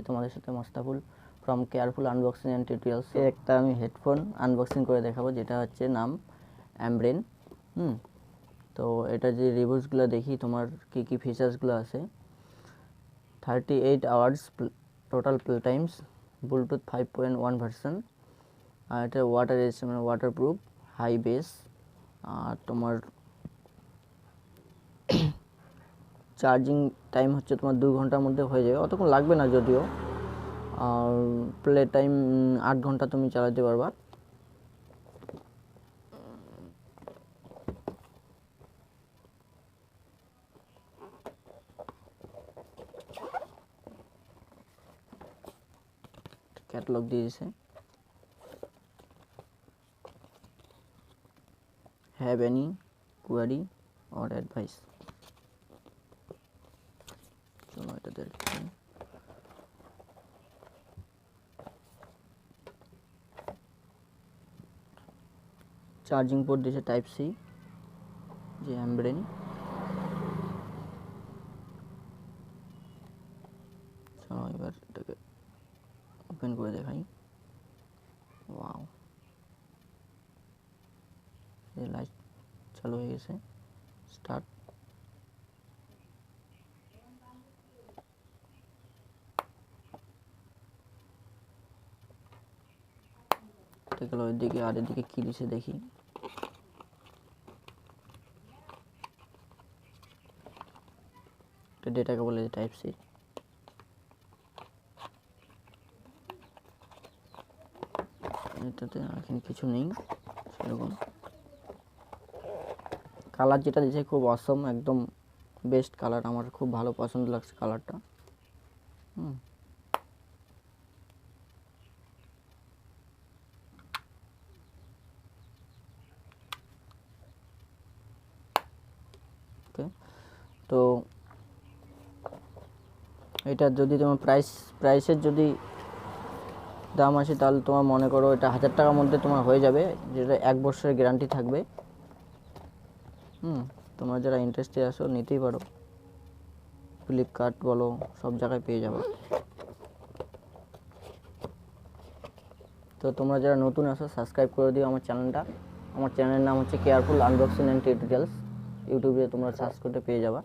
তোমাদের সাথে Mostaful from careful unboxing and tutorials. একটা আমি হেডফোন আনবক্সিং করে দেখাবো, যেটা হচ্ছে নাম অ্যামব্রেন। তো এটা যে রিভিউসগুলো দেখি, তোমার কী কী ফিচার্সগুলো আছে। 38 hours total play times, Bluetooth 5.1 version, আর এটা ওয়াটার রেজিস্ট্যান্ট মানে ওয়াটারপ্রুফ, হাই বেস। আর তোমার চার্জিং টাইম হচ্ছে তোমার 2 ঘন্টার মধ্যে হয়ে যাবে, অতক্ষণ লাগবে না যদিও। আর প্লে টাইম 8 ঘন্টা তুমি চালাতে পারবা। ক্যাটালগ দিয়ে দিছে। Have any query or advice, চলো এটা দেখি। চার্জিং পোর্ট দিয়েছে টাইপ সি, যে অ্যামব্রেন। চলো এবার এটাকে ওপেন করে দেখাই। ওয়াও, এই লাইট চালু হয়ে গেছে। স্টার্ট। গেল এদিকে, আর এদিকে কি দিছে দেখি। এটা ডেটাকে বলে টাইপ সি। এটাতে এখানে কিছু নেই সেরকম। কালার যেটা দিয়েছে খুব অসম, একদম বেস্ট কালার, আমার খুব ভালো পছন্দ লাগছে কালারটা। ওকে, তো এটা যদি তোমার প্রাইসের যদি দাম আসে, তাহলে তোমার মনে করো এটা 1000 টাকার মধ্যে তোমার হয়ে যাবে, যেটা 1 বছরের গ্যারান্টি থাকবে। তোমরা যারা ইন্টারেস্টেড আছো নিতেই পারো, ফ্লিপকার্ট বলো, সব জায়গায় পেয়ে যাবে। তো তোমরা যারা নতুন আছো সাবস্ক্রাইব করে দিও আমার চ্যানেলটা। আমার চ্যানেলের নাম হচ্ছে কেয়ারফুল আনবক্সিং অ্যান্ড টিউটোরিয়ালস। ইউটিউবে তোমরা সার্চ করতে পেয়ে যাবা।